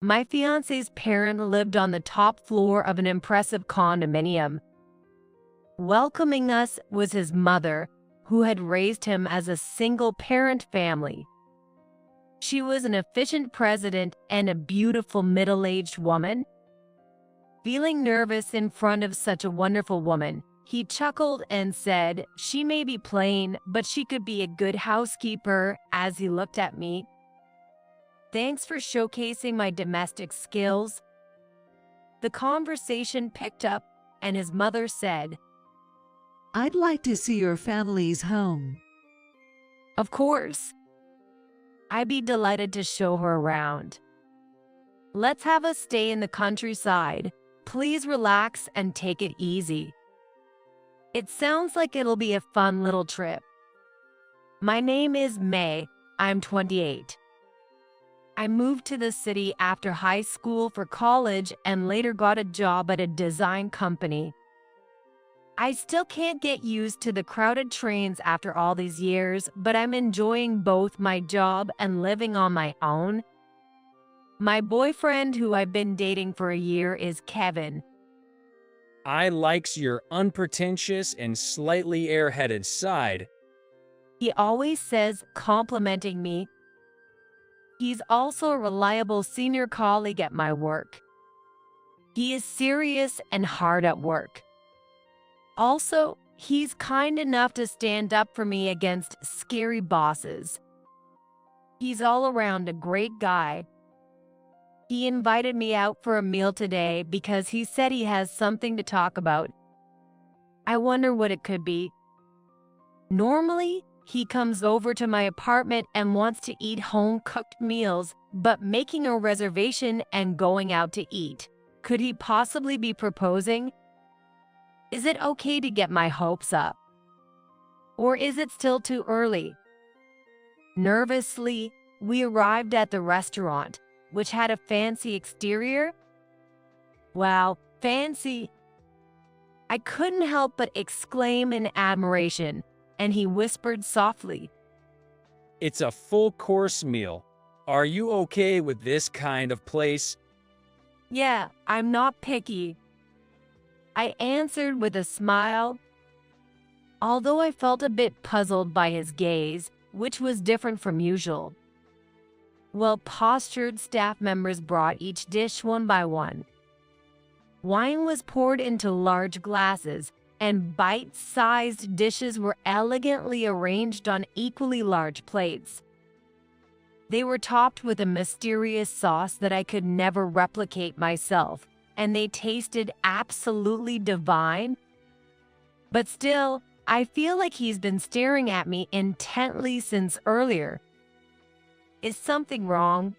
My fiance's parent lived on the top floor of an impressive condominium. Welcoming us was his mother, who had raised him as a single-parent family. She was an efficient president and a beautiful middle-aged woman. Feeling nervous in front of such a wonderful woman, he chuckled and said she may be plain, but she could be a good housekeeper as he looked at me. Thanks for showcasing my domestic skills. The conversation picked up, and his mother said, I'd like to see your family's home. Of course. I'd be delighted to show her around. Let's have a stay in the countryside. Please relax and take it easy. It sounds like it'll be a fun little trip. My name is May. I'm 28. I moved to the city after high school for college and later got a job at a design company. I still can't get used to the crowded trains after all these years, but I'm enjoying both my job and living on my own. My boyfriend, who I've been dating for a year, is Kevin. I likes your unpretentious and slightly airheaded side. He always says, complimenting me. He's also a reliable senior colleague at my work. He is serious and hard at work. Also, he's kind enough to stand up for me against scary bosses. He's all around a great guy. He invited me out for a meal today because he said he has something to talk about. I wonder what it could be. Normally, he comes over to my apartment and wants to eat home-cooked meals, but making a reservation and going out to eat. Could he possibly be proposing? Is it okay to get my hopes up? Or is it still too early? Nervously, we arrived at the restaurant, which had a fancy exterior. Wow, fancy! I couldn't help but exclaim in admiration, and he whispered softly, It's a full-course meal. Are you okay with this kind of place? Yeah, I'm not picky. I answered with a smile, although I felt a bit puzzled by his gaze, which was different from usual. Well-postured staff members brought each dish one by one. Wine was poured into large glasses, and bite-sized dishes were elegantly arranged on equally large plates. They were topped with a mysterious sauce that I could never replicate myself, and they tasted absolutely divine. But still, I feel like he's been staring at me intently since earlier. Is something wrong?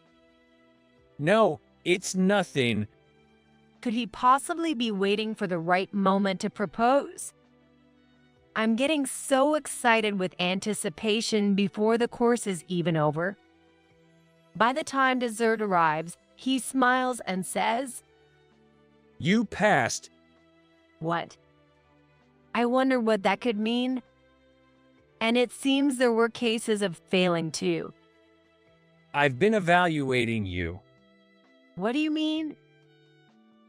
No, it's nothing. Could he possibly be waiting for the right moment to propose? I'm getting so excited with anticipation before the course is even over. By the time dessert arrives, he smiles and says, You passed. What? I wonder what that could mean. And it seems there were cases of failing too. I've been evaluating you. What do you mean?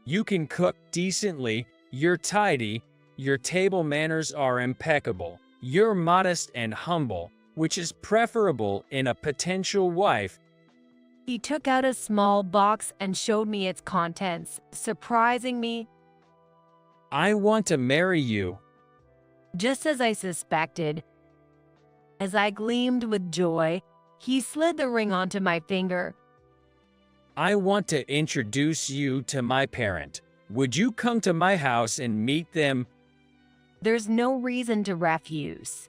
You can cook decently, you're tidy, your table manners are impeccable, you're modest and humble, which is preferable in a potential wife. He took out a small box and showed me its contents, surprising me. I want to marry you. Just as I suspected. As I gleamed with joy, he slid the ring onto my finger. I want to introduce you to my parent. Would you come to my house and meet them? There's no reason to refuse.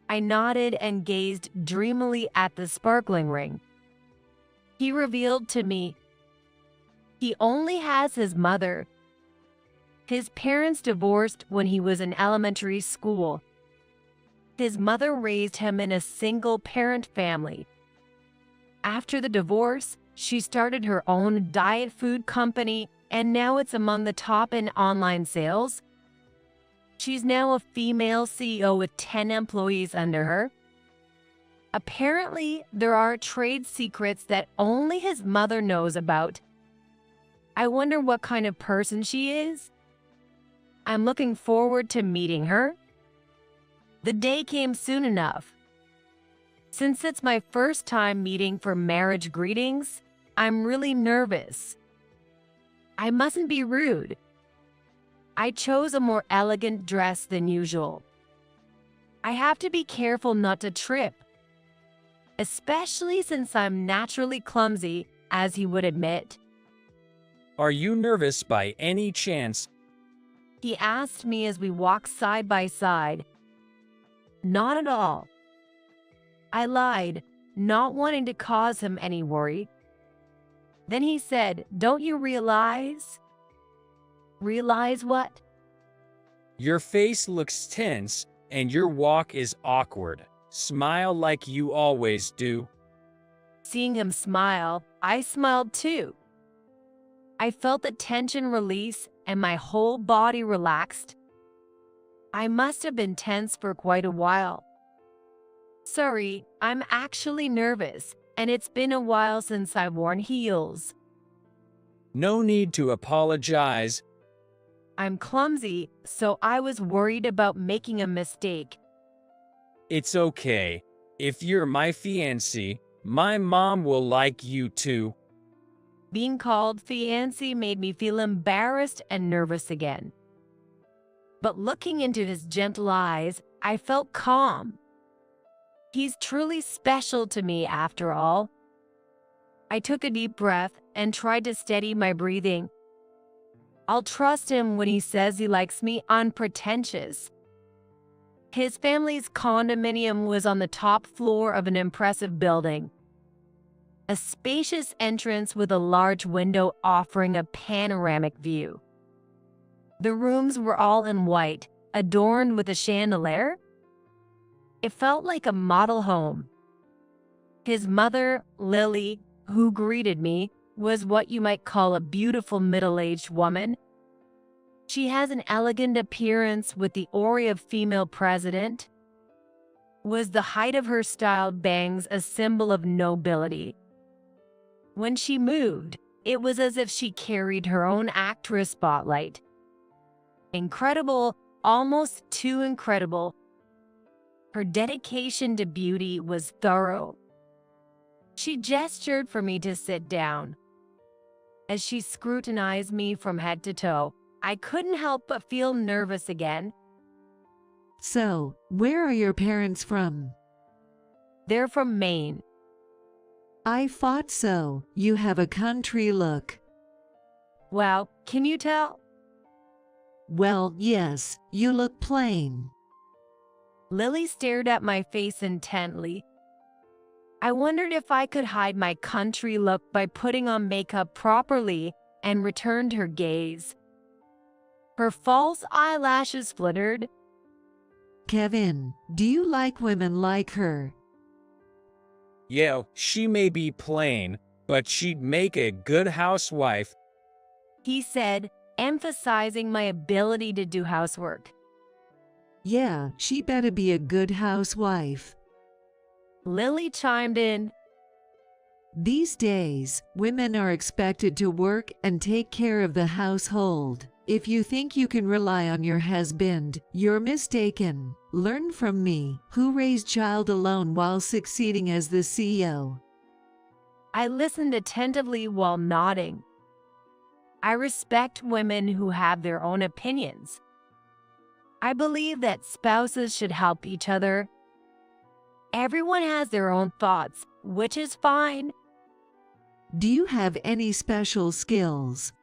I nodded and gazed dreamily at the sparkling ring. He revealed to me he only has his mother. His parents divorced when he was in elementary school. His mother raised him in a single-parent family. After the divorce, she started her own diet food company, and now it's among the top in online sales. She's now a female CEO with 10 employees under her. Apparently, there are trade secrets that only his mother knows about. I wonder what kind of person she is. I'm looking forward to meeting her. The day came soon enough. Since it's my first time meeting for marriage greetings, I'm really nervous. I mustn't be rude. I chose a more elegant dress than usual. I have to be careful not to trip, especially since I'm naturally clumsy, as he would admit. Are you nervous by any chance? He asked me as we walked side by side. Not at all. I lied, not wanting to cause him any worry. Then he said, "Don't you realize?" Realize what? Your face looks tense and your walk is awkward. Smile like you always do. Seeing him smile, I smiled too. I felt the tension release and my whole body relaxed. I must have been tense for quite a while. Sorry, I'm actually nervous, and it's been a while since I've worn heels. No need to apologize. I'm clumsy, so I was worried about making a mistake. It's okay. If you're my fiancé, my mom will like you too. Being called fiancé made me feel embarrassed and nervous again. But looking into his gentle eyes, I felt calm. He's truly special to me after all. I took a deep breath and tried to steady my breathing. I'll trust him when he says he likes me unpretentious. His family's condominium was on the top floor of an impressive building. A spacious entrance with a large window offering a panoramic view. The rooms were all in white, adorned with a chandelier. It felt like a model home. His mother, Lily, who greeted me, was what you might call a beautiful middle-aged woman. She has an elegant appearance with the aura of female president. Was the height of her styled bangs a symbol of nobility? When she moved, it was as if she carried her own actress spotlight. Incredible, almost too incredible. Her dedication to beauty was thorough. She gestured for me to sit down. As she scrutinized me from head to toe, I couldn't help but feel nervous again. So, where are your parents from? They're from Maine. I thought so. You have a country look. Well, can you tell? Well, yes, you look plain. Lily stared at my face intently. I wondered if I could hide my country look by putting on makeup properly and returned her gaze. Her false eyelashes fluttered. Kevin, do you like women like her? Yeah, she may be plain, but she'd make a good housewife. He said, emphasizing my ability to do housework. Yeah, she better be a good housewife. Lily chimed in. These days, women are expected to work and take care of the household. If you think you can rely on your husband, you're mistaken. Learn from me, who raised child alone while succeeding as the CEO. I listened attentively while nodding. I respect women who have their own opinions. I believe that spouses should help each other. Everyone has their own thoughts, which is fine. Do you have any special skills?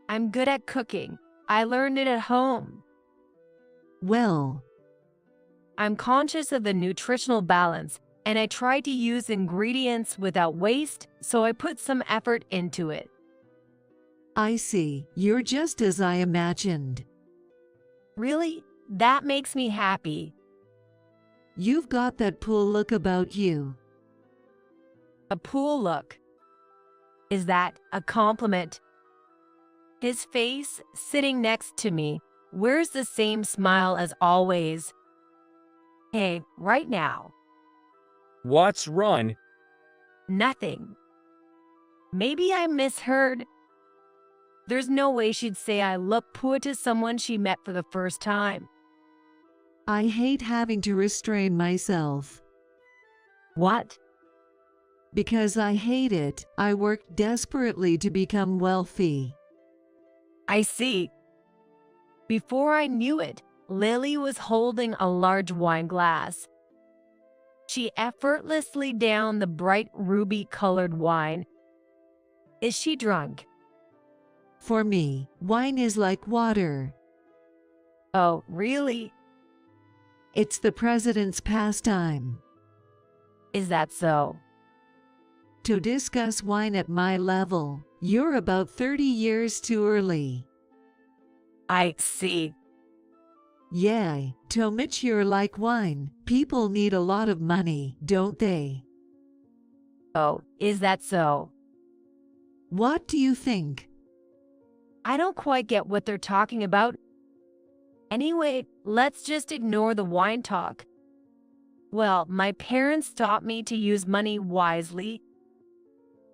I'm good at cooking. I learned it at home. Well, I'm conscious of the nutritional balance, and I try to use ingredients without waste, so I put some effort into it. I see. You're just as I imagined. Really? That makes me happy. You've got that cool look about you. A pool look. Is that a compliment? His face, sitting next to me, wears the same smile as always. Hey, right now. What's wrong? Nothing. Maybe I misheard. There's no way she'd say I look poor to someone she met for the first time. I hate having to restrain myself. What? Because I hate it, I worked desperately to become wealthy. I see. Before I knew it, Lily was holding a large wine glass. She effortlessly downed the bright ruby-colored wine. Is she drunk? For me, wine is like water. Oh, really? It's the president's pastime. Is that so? To discuss wine at my level, you're about 30 years too early. I see. Yeah, to mature like wine, people need a lot of money, don't they? Oh, is that so? What do you think? I don't quite get what they're talking about. Anyway, let's just ignore the wine talk. Well, my parents taught me to use money wisely.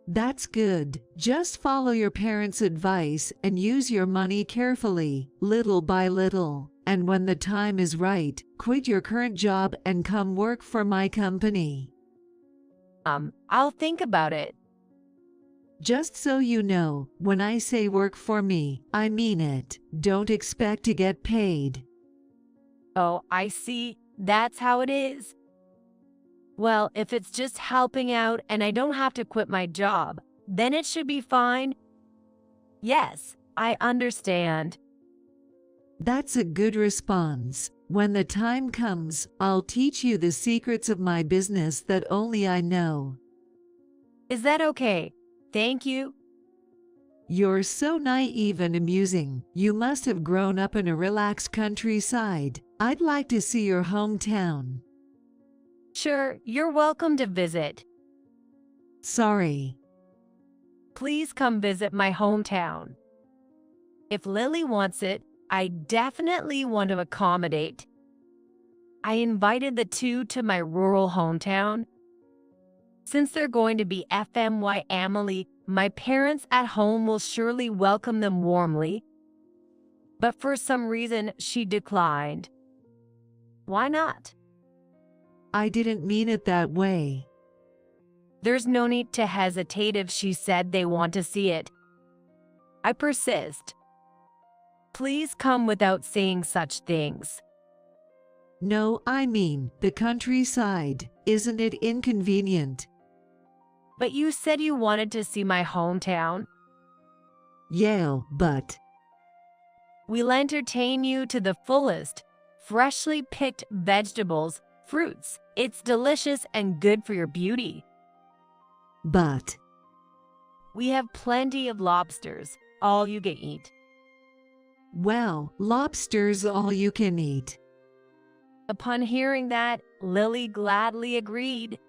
That's good. Just follow your parents' advice and use your money carefully, little by little. And when the time is right, quit your current job and come work for my company. I'll think about it. Just so you know, when I say work for me, I mean it. Don't expect to get paid. Oh, I see. That's how it is. Well, if it's just helping out and I don't have to quit my job, then it should be fine. Yes, I understand. That's a good response. When the time comes, I'll teach you the secrets of my business that only I know. Is that okay? Thank you. You're so naive and amusing. You must have grown up in a relaxed countryside. I'd like to see your hometown. Sure, you're welcome to visit. Sorry. Please come visit my hometown. If Lily wants it, I definitely want to accommodate. I invited the two to my rural hometown. Since they're going to be FMY Emily, my parents at home will surely welcome them warmly. But for some reason, she declined. Why not? I didn't mean it that way. There's no need to hesitate if she said they want to see it. I persist. Please come without saying such things. No, I mean the countryside. Isn't it inconvenient? But you said you wanted to see my hometown. Yeah, but We'll entertain you to the fullest. Freshly picked vegetables, fruits. It's delicious and good for your beauty. We have plenty of lobsters, all you can eat. Well, lobster's all you can eat. Upon hearing that, Lily gladly agreed.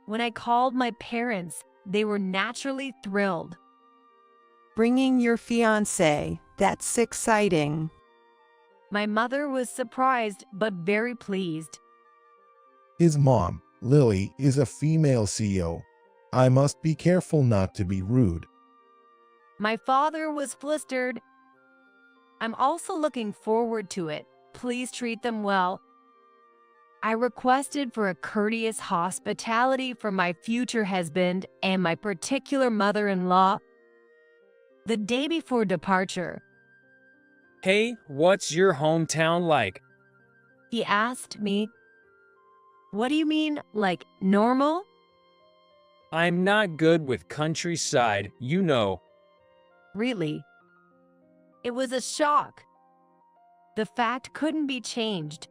When I called my parents, they were naturally thrilled. Bringing your fiance, that's exciting. My mother was surprised but very pleased. His mom, Lily, is a female CEO. I must be careful not to be rude. My father was flustered. I'm also looking forward to it. Please treat them well. I requested for a courteous hospitality for my future husband and my particular mother-in-law. The day before departure, Hey, what's your hometown like? he asked me, "What do you mean, like normal?" I'm not good with countryside, you know. Really? It was a shock. The fact couldn't be changed.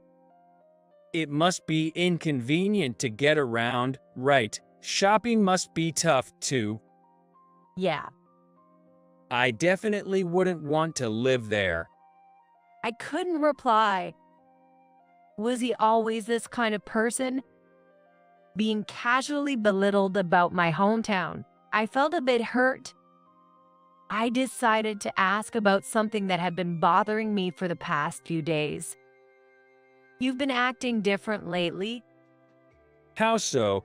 It must be inconvenient to get around, right? Shopping must be tough too. Yeah, I definitely wouldn't want to live there. I couldn't reply. Was he always this kind of person? Being casually belittled about my hometown, I felt a bit hurt. I decided to ask about something that had been bothering me for the past few days. You've been acting different lately. How so?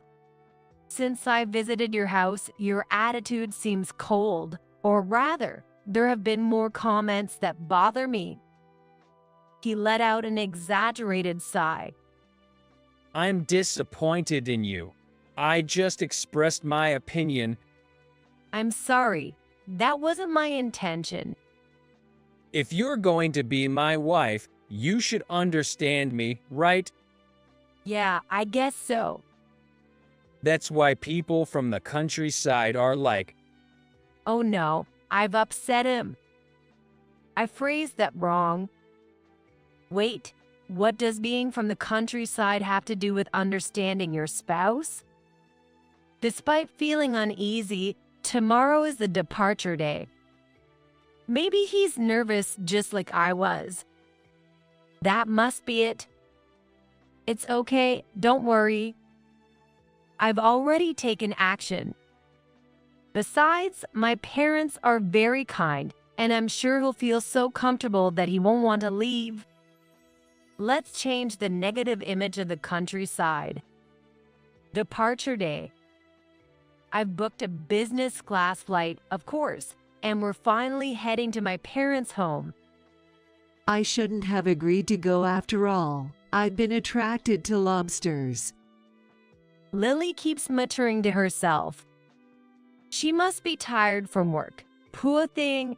Since I visited your house, your attitude seems cold, or rather, there have been more comments that bother me. He let out an exaggerated sigh. I'm disappointed in you. I just expressed my opinion. I'm sorry, that wasn't my intention. If you're going to be my wife, you should understand me, right? Yeah, I guess so. That's why people from the countryside are like, Oh no, I've upset him. I phrased that wrong. Wait, what does being from the countryside have to do with understanding your spouse? Despite feeling uneasy, tomorrow is the departure day. Maybe he's nervous just like I was. That must be it. It's okay, don't worry. I've already taken action. Besides, my parents are very kind, and I'm sure he'll feel so comfortable that he won't want to leave. Let's change the negative image of the countryside. Departure day. I've booked a business class flight, of course, and we're finally heading to my parents' home. I shouldn't have agreed to go after all. I've been attracted to lobsters. Lily keeps muttering to herself. She must be tired from work. Poor thing.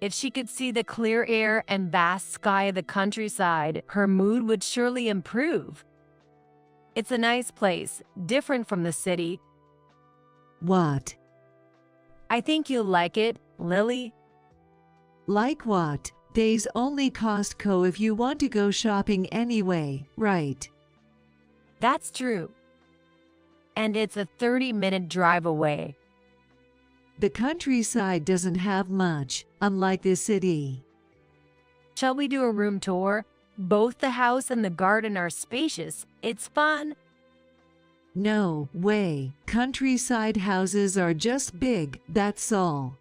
If she could see the clear air and vast sky of the countryside, her mood would surely improve. It's a nice place, different from the city. What? I think you'll like it, Lily. Like what? There's only Costco if you want to go shopping anyway, right? That's true. And it's a 30-minute drive away. The countryside doesn't have much, unlike the city. Shall we do a room tour? Both the house and the garden are spacious. It's fun. No way. Countryside houses are just big, that's all.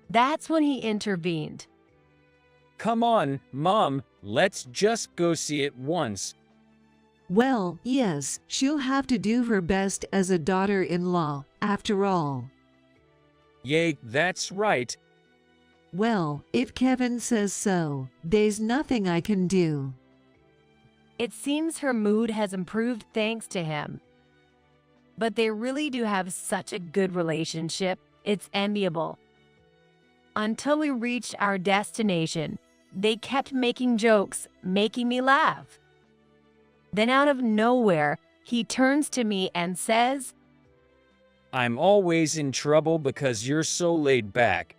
That's when he intervened. come on, Mom, let's just go see it once. Well, yes, she'll have to do her best as a daughter-in-law, after all. Yay, that's right. Well, if Kevin says so, there's nothing I can do. It seems her mood has improved thanks to him. But they really do have such a good relationship. It's enviable. Until we reached our destination, they kept making jokes, making me laugh. Then out of nowhere, he turns to me and says, I'm always in trouble because you're so laid back.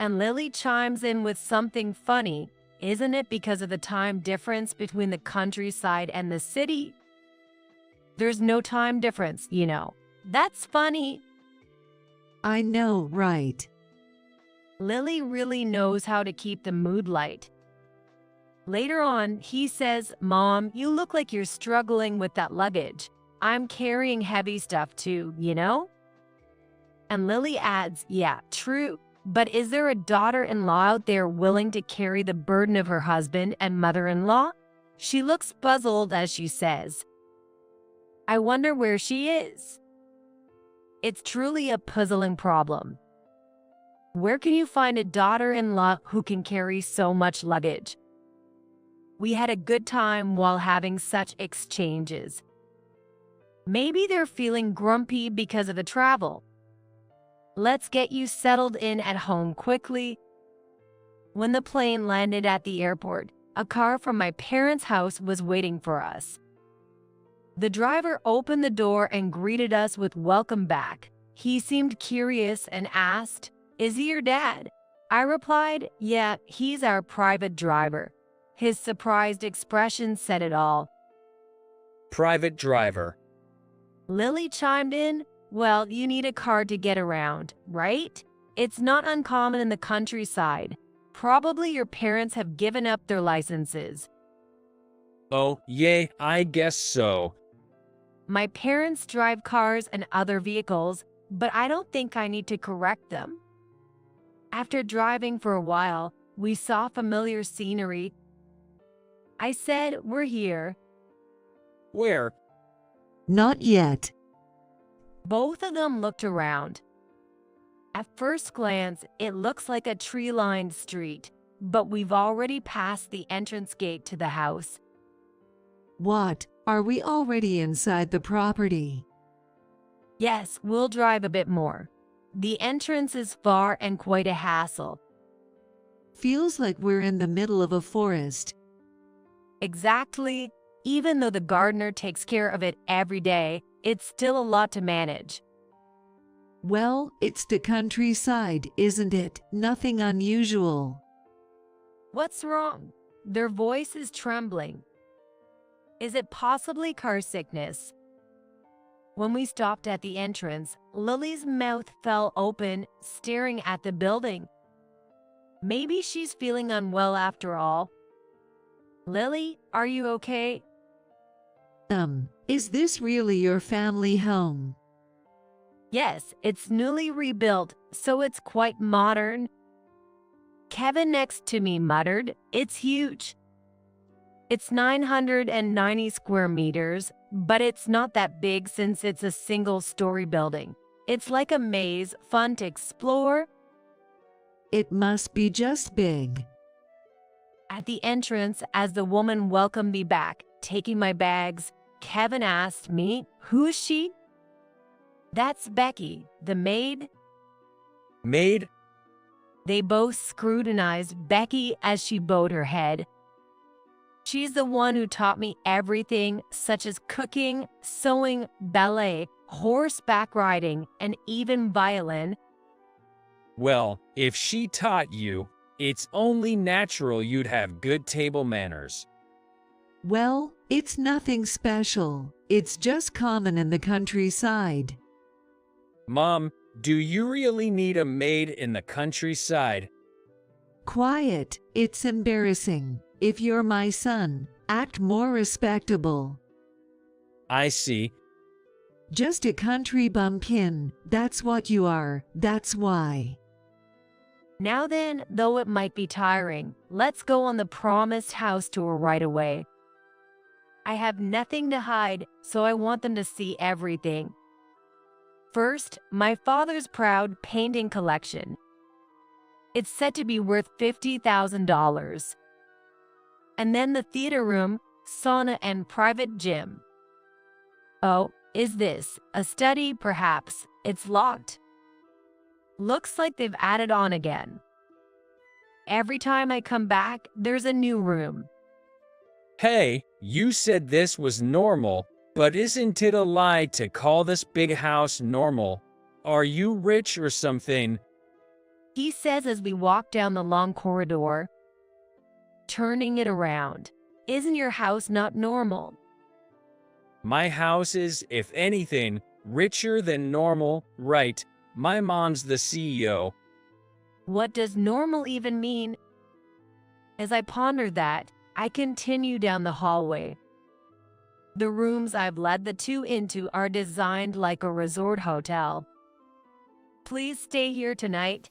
and Lily chimes in with something funny. Isn't it because of the time difference between the countryside and the city? There's no time difference, you know. That's funny. I know, right? Lily really knows how to keep the mood light. Later on, he says, Mom, you look like you're struggling with that luggage. I'm carrying heavy stuff too, you know? And Lily adds, yeah, true. But is there a daughter-in-law out there willing to carry the burden of her husband and mother-in-law? She looks puzzled as she says, I wonder where she is. It's truly a puzzling problem. Where can you find a daughter-in-law who can carry so much luggage? We had a good time while having such exchanges. Maybe they're feeling grumpy because of the travel. Let's get you settled in at home quickly. When the plane landed at the airport, a car from my parents' house was waiting for us. The driver opened the door and greeted us with welcome back. He seemed curious and asked, Is he your dad? I replied, Yeah, he's our private driver. His surprised expression said it all. Private driver. Lily chimed in, Well, you need a car to get around, right? It's not uncommon in the countryside. Probably your parents have given up their licenses. Oh, yay, I guess so. My parents drive cars and other vehicles, but I don't think I need to correct them. After driving for a while, we saw familiar scenery. I said, We're here. Where? Not yet. Both of them looked around. At first glance, it looks like a tree-lined street, but we've already passed the entrance gate to the house. What? Are we already inside the property? Yes, we'll drive a bit more. The entrance is far and quite a hassle. Feels like we're in the middle of a forest. Exactly. Even though the gardener takes care of it every day, it's still a lot to manage. Well, it's the countryside, isn't it? Nothing unusual. What's wrong? Their voice is trembling. Is it possibly car sickness? When we stopped at the entrance, Lily's mouth fell open, staring at the building. Maybe she's feeling unwell after all. Lily, are you okay? Is this really your family home? Yes, it's newly rebuilt, so it's quite modern. Kevin next to me muttered, "It's huge." It's 990 square meters, but it's not that big since it's a single-story building. It's like a maze, fun to explore. It must be just big. At the entrance, as the woman welcomed me back, taking my bags, Kevin asked me, "Who is she?" "That's Becky, the maid." Maid? They both scrutinized Becky as she bowed her head. "She's the one who taught me everything, such as cooking, sewing, ballet, horseback riding, and even violin." Well, if she taught you, it's only natural you'd have good table manners. Well, it's nothing special. It's just common in the countryside. Mom, do you really need a maid in the countryside? Quiet. It's embarrassing. If you're my son, act more respectable. I see. Just a country bumpkin. That's what you are. That's why. Now then, though it might be tiring, let's go on the promised house tour right away. I have nothing to hide, so I want them to see everything. First, my father's proud painting collection. It's said to be worth $50,000. And then the theater room, sauna, and private gym. Oh, is this a study? Perhaps. It's locked. Looks like they've added on again. Every time I come back, there's a new room. Hey, you said this was normal, but isn't it a lie to call this big house normal? Are you rich or something? He says as we walk down the long corridor, turning it around. "Isn't your house not normal?" My house is, if anything, richer than normal, right? My mom's the CEO. What does normal even mean? As I ponder that, I continue down the hallway. The rooms I've led the two into are designed like a resort hotel. "Please stay here tonight."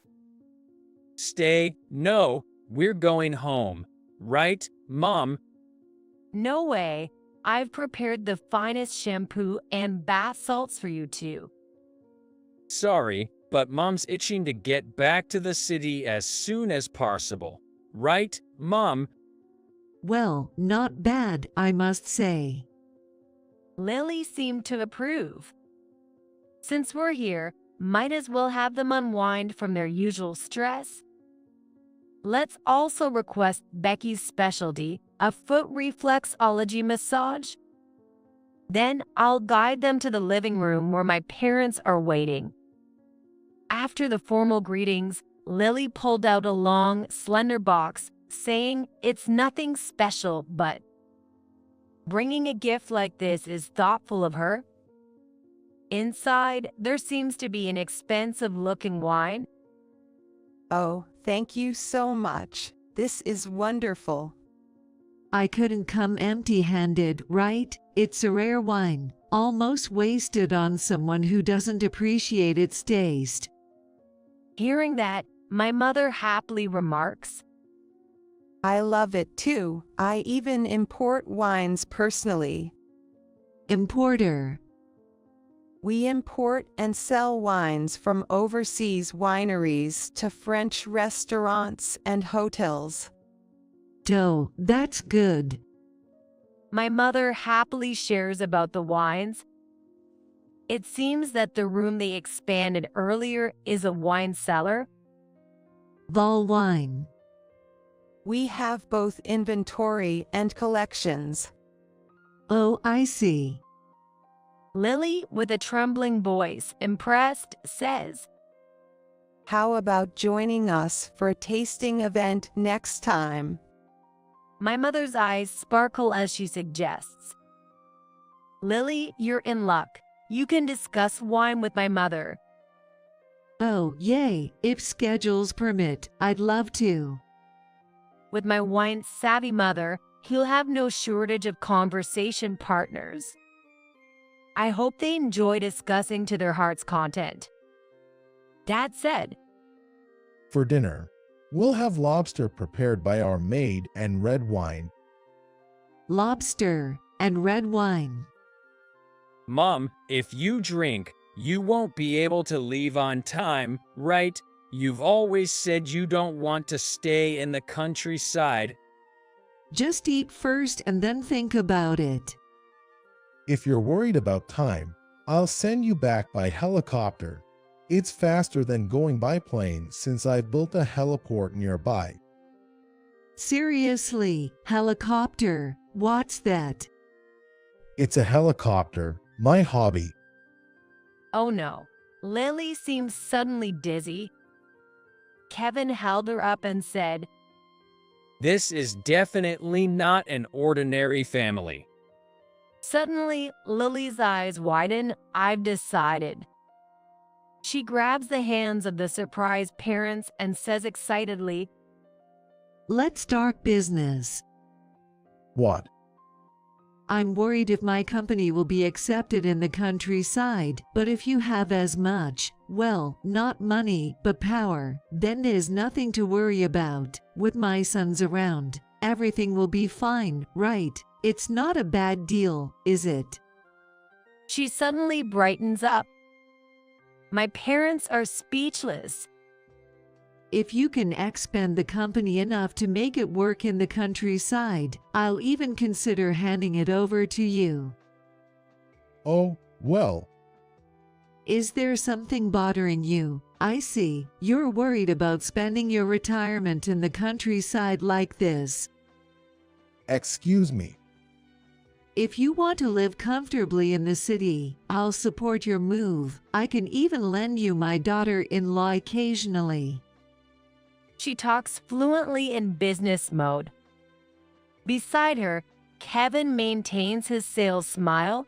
Stay? No, we're going home. Right, Mom? "No way. I've prepared the finest shampoo and bath salts for you two." Sorry, but Mom's itching to get back to the city as soon as possible. Right, Mom? Well, not bad, I must say. Lily seemed to approve. Since we're here, might as well have them unwind from their usual stress. Let's also request Becky's specialty, a foot reflexology massage. Then I'll guide them to the living room where my parents are waiting. After the formal greetings, Lily pulled out a long, slender box, saying it's nothing special, but bringing a gift like this is thoughtful of her. Inside, there seems to be an expensive-looking wine. Oh, thank you so much. This is wonderful. I couldn't come empty-handed, right? It's a rare wine, almost wasted on someone who doesn't appreciate its taste. Hearing that, my mother happily remarks, I love it too. I even import wines personally. Importer, We import and sell wines from overseas wineries to French restaurants and hotels. Oh, that's good. My mother happily shares about the wines. It seems that the room they expanded earlier is a wine cellar. Vol wine. We have both inventory and collections. Oh, I see. Lily, with a trembling voice, impressed, says, How about joining us for a tasting event next time? My mother's eyes sparkle as she suggests. Lily, you're in luck. You can discuss wine with my mother. Oh, yay. If schedules permit, I'd love to. With my wine-savvy mother, he'll have no shortage of conversation partners. I hope they enjoy discussing to their heart's content. Dad said, For dinner, we'll have lobster prepared by our maid and red wine. Lobster and red wine. Mom, if you drink, you won't be able to leave on time, right? You've always said you don't want to stay in the countryside. Just eat first and then think about it. If you're worried about time, I'll send you back by helicopter. It's faster than going by plane since I've built a heliport nearby. Seriously, helicopter, what's that? It's a helicopter, my hobby. oh no. Lily seemed suddenly dizzy. Kevin held her up and said, This is definitely not an ordinary family. Suddenly, Lily's eyes widen. I've decided. She grabs the hands of the surprised parents and says excitedly, Let's start business. What? I'm worried if my company will be accepted in the countryside, but if you have as much, well, not money, but power, then there's nothing to worry about. With my sons around, everything will be fine, right? It's not a bad deal, is it? She suddenly brightens up. My parents are speechless. If you can expand the company enough to make it work in the countryside, I'll even consider handing it over to you. Oh, well, Is there something bothering you? I see, you're worried about spending your retirement in the countryside like this. excuse me. If you want to live comfortably in the city, I'll support your move. I can even lend you my daughter-in-law occasionally. She talks fluently in business mode. Beside her, Kevin maintains his sales smile.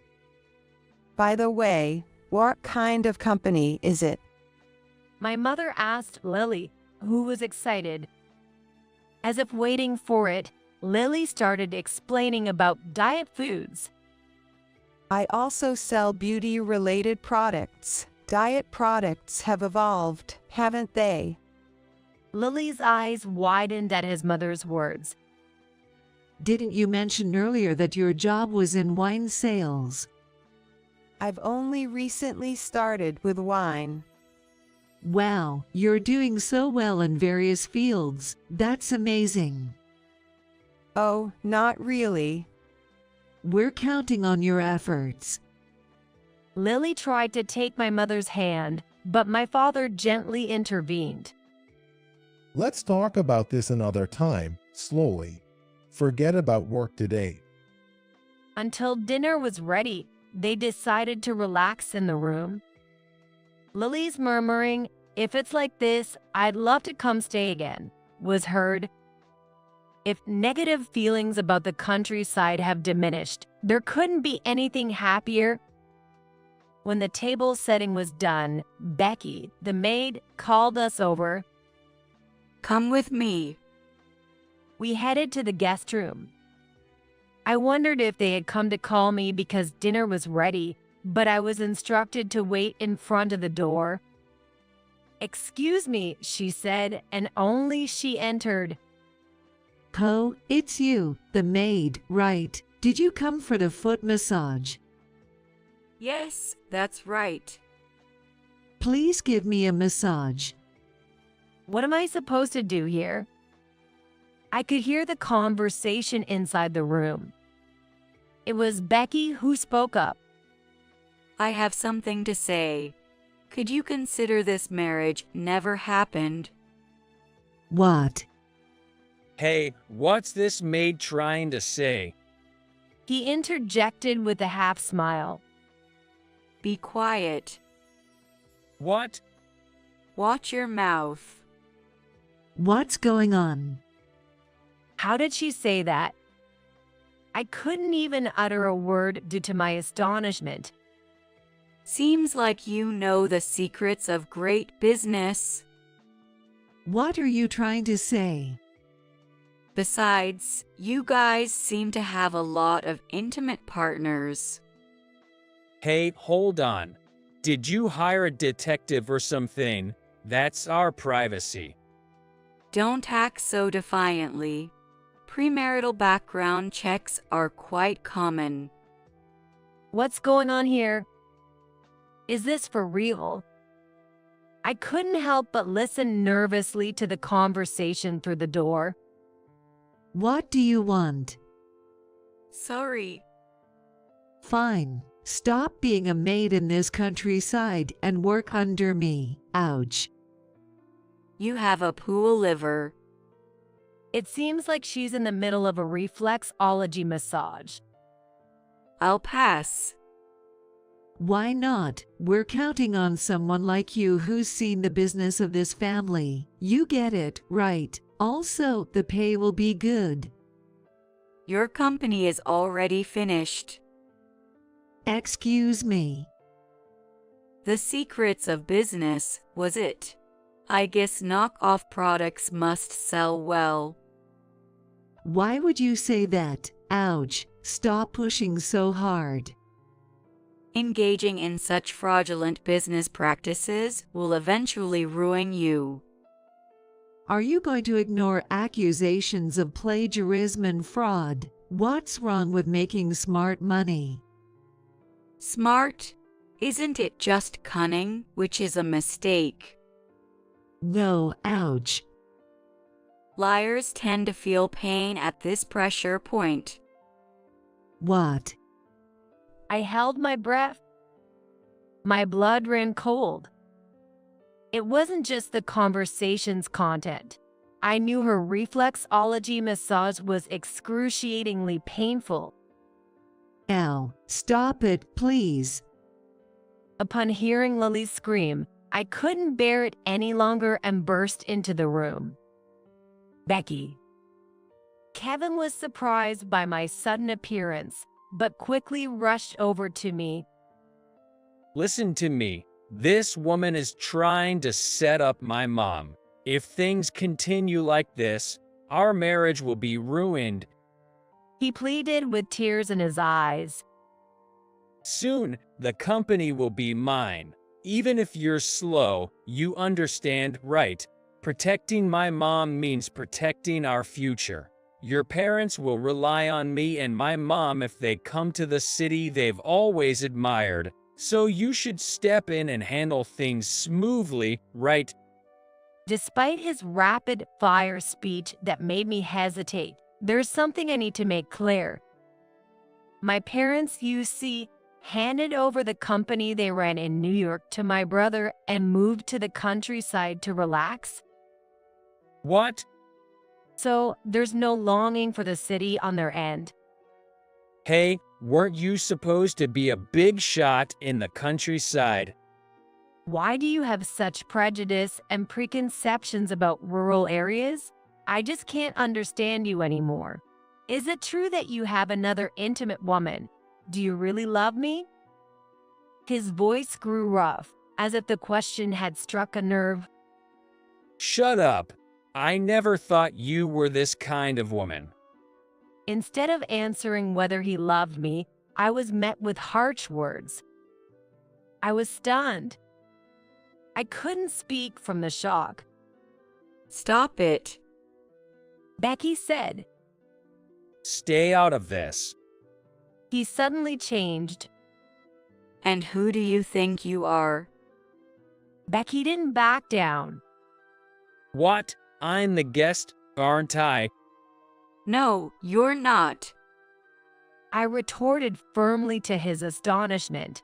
By the way, what kind of company is it? My mother asked Lily, who was excited. As if waiting for it, Lily started explaining about diet foods. I also sell beauty-related products. Diet products have evolved, haven't they? Lily's eyes widened at his mother's words. Didn't you mention earlier that your job was in wine sales? I've only recently started with wine. Wow, you're doing so well in various fields. That's amazing. Oh, not really. We're counting on your efforts. Lily tried to take my mother's hand, but my father gently intervened. Let's talk about this another time, slowly. Forget about work today. Until dinner was ready, they decided to relax in the room. Lily's murmuring, "If it's like this, I'd love to come stay again," was heard. If negative feelings about the countryside have diminished, there couldn't be anything happier. When the table setting was done, Becky, the maid, called us over. Come with me. We headed to the guest room. I wondered if they had come to call me because dinner was ready, but I was instructed to wait in front of the door. "Excuse me," she said, and only she entered. Oh, it's you, the maid, right? Did you come for the foot massage? Yes, that's right. Please give me a massage. What am I supposed to do here? I could hear the conversation inside the room. It was Becky who spoke up. I have something to say. Could you consider this marriage never happened? What? Hey, what's this maid trying to say? He interjected with a half smile. Be quiet. What? Watch your mouth. What's going on? How did she say that? I couldn't even utter a word due to my astonishment. Seems like you know the secrets of great business. What are you trying to say? Besides, you guys seem to have a lot of intimate partners. Hey, hold on. Did you hire a detective or something? That's our privacy. Don't act so defiantly. Premarital background checks are quite common. What's going on here? Is this for real? I couldn't help but listen nervously to the conversation through the door. What do you want? Sorry. Fine. Stop being a maid in this countryside and work under me. Ouch. You have a pool liver. It seems like she's in the middle of a reflexology massage. I'll pass. Why not? We're counting on someone like you who's seen the business of this family. You get it, right? Also, the pay will be good. Your company is already finished. Excuse me. The secrets of business, was it? I guess knockoff products must sell well. Why would you say that? Ouch. Stop pushing so hard. Engaging in such fraudulent business practices will eventually ruin you. Are you going to ignore accusations of plagiarism and fraud? What's wrong with making smart money? Smart? Isn't it just cunning, which is a mistake? No, ouch. Liars tend to feel pain at this pressure point. What? I held my breath. My blood ran cold. It wasn't just the conversation's content. I knew her reflexology massage was excruciatingly painful. Ow, stop it, please. Upon hearing Lily's scream, I couldn't bear it any longer and burst into the room. Becky. Kevin was surprised by my sudden appearance, but quickly rushed over to me. Listen to me. This woman is trying to set up my mom. If things continue like this, our marriage will be ruined. He pleaded with tears in his eyes. Soon, the company will be mine. Even if you're slow, you understand, right? Protecting my mom means protecting our future. Your parents will rely on me and my mom if they come to the city they've always admired. So you should step in and handle things smoothly, right? Despite his rapid-fire speech that made me hesitate, there's something I need to make clear. My parents, you see, handed over the company they ran in New York to my brother and moved to the countryside to relax. What? So there's no longing for the city on their end. Hey, weren't you supposed to be a big shot in the countryside? Why do you have such prejudice and preconceptions about rural areas? I just can't understand you anymore. Is it true that you have another intimate woman? Do you really love me? His voice grew rough, as if the question had struck a nerve. Shut up. I never thought you were this kind of woman. Instead of answering whether he loved me, I was met with harsh words. I was stunned. I couldn't speak from the shock. Stop it. Becky said. Stay out of this. He suddenly changed. And who do you think you are? Becky didn't back down. What? I'm the guest, aren't I? No, you're not. I retorted firmly to his astonishment.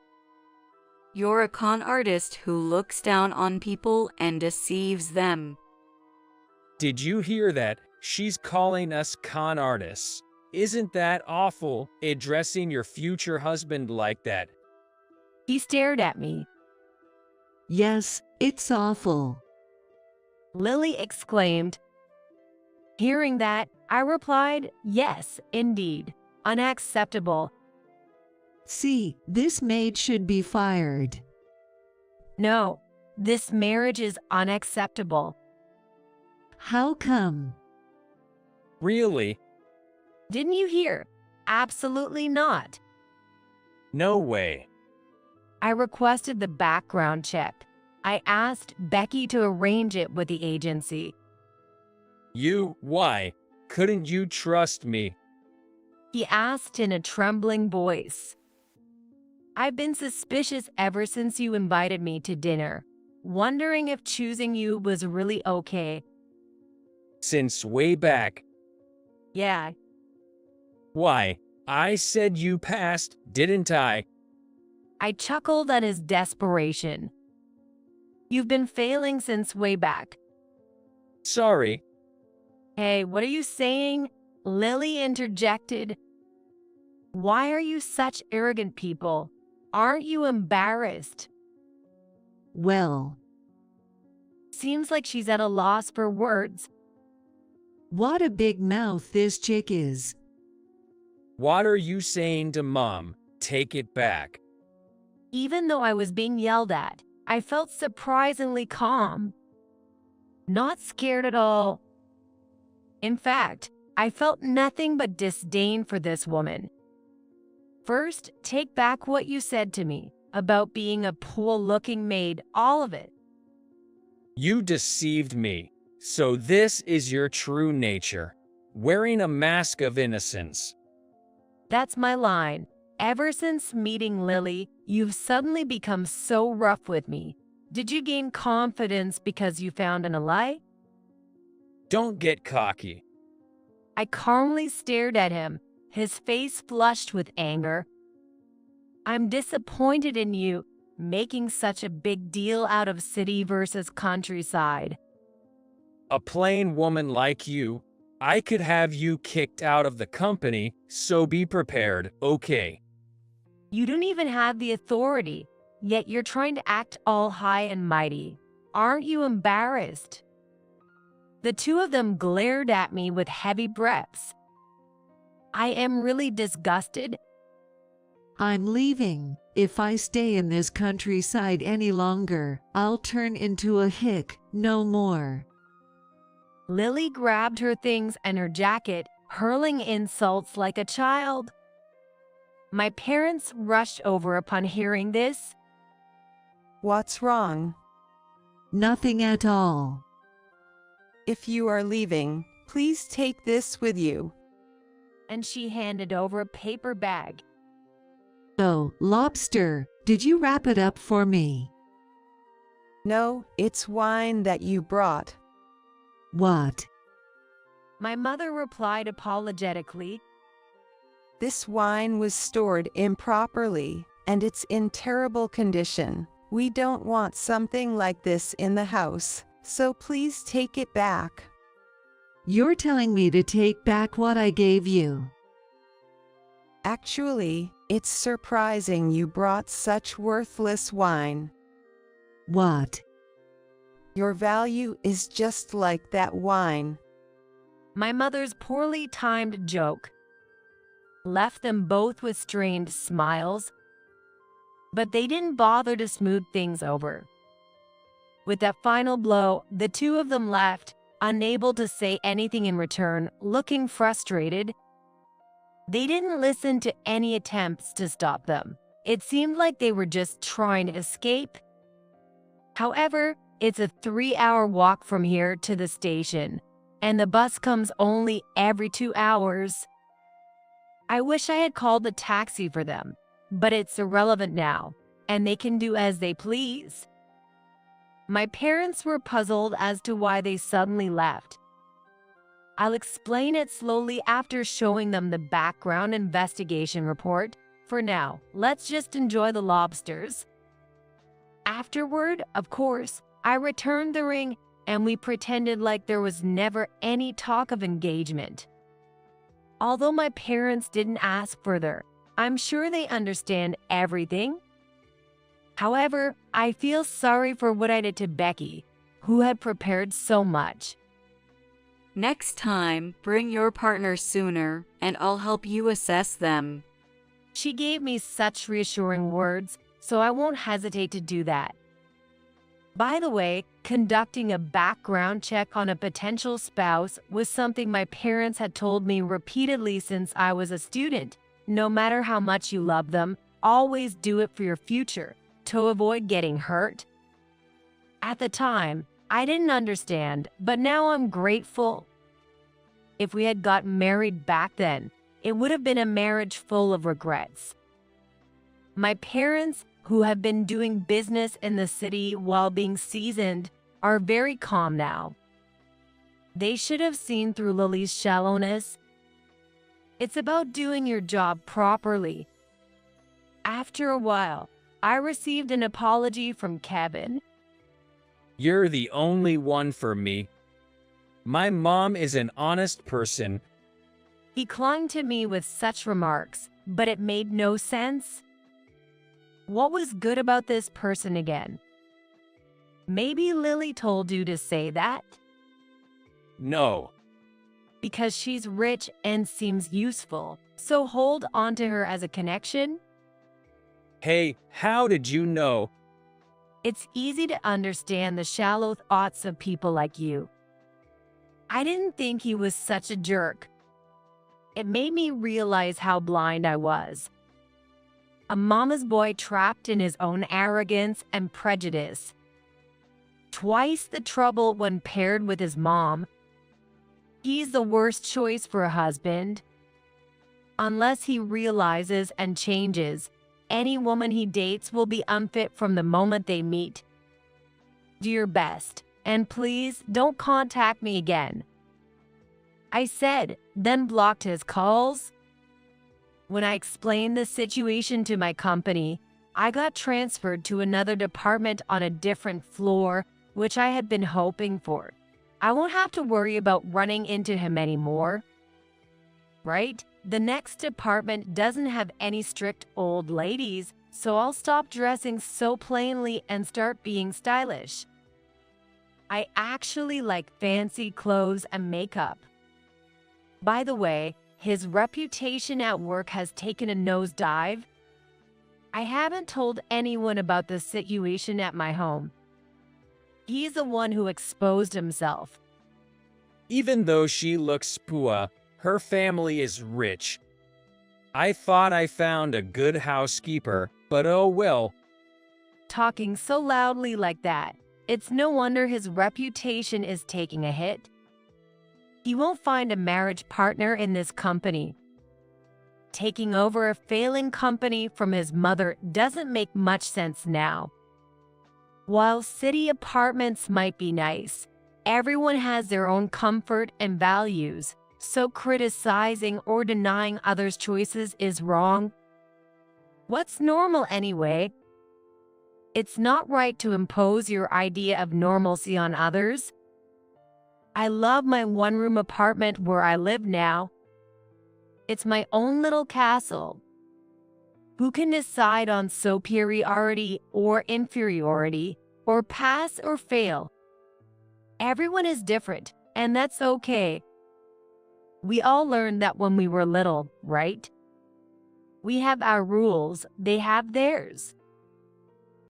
You're a con artist who looks down on people and deceives them. Did you hear that? She's calling us con artists. Isn't that awful, addressing your future husband like that? He stared at me. Yes, it's awful. Lily exclaimed. Hearing that, I replied, yes, indeed. Unacceptable. See, this maid should be fired. No, this marriage is unacceptable. How come? Really? Didn't you hear? Absolutely not. No way. I requested the background check. I asked Becky to arrange it with the agency. Why? Couldn't you trust me? He asked in a trembling voice. I've been suspicious ever since you invited me to dinner, wondering if choosing you was really okay. Since way back. Yeah, Why? I said you passed, didn't I? I chuckled at his desperation. You've been failing since way back. Sorry. Hey, what are you saying? Lily interjected. Why are you such arrogant people? Aren't you embarrassed? Well, Seems like she's at a loss for words. what a big mouth this chick is. What are you saying to Mom? Take it back. Even though I was being yelled at, I felt surprisingly calm. Not scared at all. In fact, I felt nothing but disdain for this woman. First, take back what you said to me about being a poor-looking maid, all of it. You deceived me. So this is your true nature. Wearing a mask of innocence. That's my line. Ever since meeting Lily, you've suddenly become so rough with me. Did you gain confidence because you found an ally? Don't get cocky. I calmly stared at him, his face flushed with anger. I'm disappointed in you, making such a big deal out of city versus countryside. A plain woman like you, I could have you kicked out of the company, so be prepared, okay? You don't even have the authority, yet you're trying to act all high and mighty. Aren't you embarrassed? The two of them glared at me with heavy breaths. I am really disgusted. I'm leaving. If I stay in this countryside any longer, I'll turn into a hick, no more. Lily grabbed her things and her jacket, hurling insults like a child. My parents rushed over upon hearing this. What's wrong? Nothing at all. If you are leaving, please take this with you. And she handed over a paper bag. Oh, lobster, did you wrap it up for me? No, it's wine that you brought. What? My mother replied apologetically. This wine was stored improperly, and it's in terrible condition. We don't want something like this in the house, so please take it back. You're telling me to take back what I gave you. Actually, it's surprising you brought such worthless wine. What? Your value is just like that wine. My mother's poorly timed joke left them both with strained smiles, but they didn't bother to smooth things over. With that final blow, the two of them left, unable to say anything in return, looking frustrated. They didn't listen to any attempts to stop them. It seemed like they were just trying to escape. However, it's a 3-hour walk from here to the station, and the bus comes only every 2 hours. I wish I had called a taxi for them, but it's irrelevant now. and they can do as they please. My parents were puzzled as to why they suddenly left. I'll explain it slowly after showing them the background investigation report. For now, let's just enjoy the lobsters. Afterward, of course, I returned the ring and we pretended like there was never any talk of engagement. Although my parents didn't ask further, I'm sure they understand everything. However, I feel sorry for what I did to Becky, who had prepared so much. Next time, bring your partner sooner, and I'll help you assess them. She gave me such reassuring words, so I won't hesitate to do that. By the way, conducting a background check on a potential spouse was something my parents had told me repeatedly since I was a student. No matter how much you love them, always do it for your future, to avoid getting hurt. At the time, I didn't understand, but now I'm grateful. If we had gotten married back then, it would have been a marriage full of regrets. My parents, who have been doing business in the city while being seasoned, are very calm now. They should have seen through Lily's shallowness. It's about doing your job properly. After a while, I received an apology from Kevin. You're the only one for me. My mom is an honest person. He clung to me with such remarks, but it made no sense. What was good about this person again? Maybe Lily told you to say that? No. Because she's rich and seems useful, so hold on to her as a connection? Hey, how did you know? It's easy to understand the shallow thoughts of people like you. I didn't think he was such a jerk. It made me realize how blind I was. A mama's boy trapped in his own arrogance and prejudice. Twice the trouble when paired with his mom. He's the worst choice for a husband. Unless he realizes and changes, any woman he dates will be unfit from the moment they meet. Do your best, and please don't contact me again. I said, then blocked his calls. When I explained the situation to my company, I got transferred to another department on a different floor, which I had been hoping for. I won't have to worry about running into him anymore. Right? The next department doesn't have any strict old ladies, so I'll stop dressing so plainly and start being stylish. I actually like fancy clothes and makeup. By the way, his reputation at work has taken a nosedive. I haven't told anyone about the situation at my home. He's the one who exposed himself. Even though she looks poor, her family is rich. I thought I found a good housekeeper, but oh well. Talking so loudly like that, it's no wonder his reputation is taking a hit. He won't find a marriage partner in this company. Taking over a failing company from his mother doesn't make much sense now. While city apartments might be nice, everyone has their own comfort and values, so criticizing or denying others' choices is wrong. What's normal anyway? It's not right to impose your idea of normalcy on others. I love my one-room apartment where I live now. It's my own little castle. Who can decide on superiority or inferiority, or pass or fail? Everyone is different, and that's okay. We all learned that when we were little, right? We have our rules, they have theirs.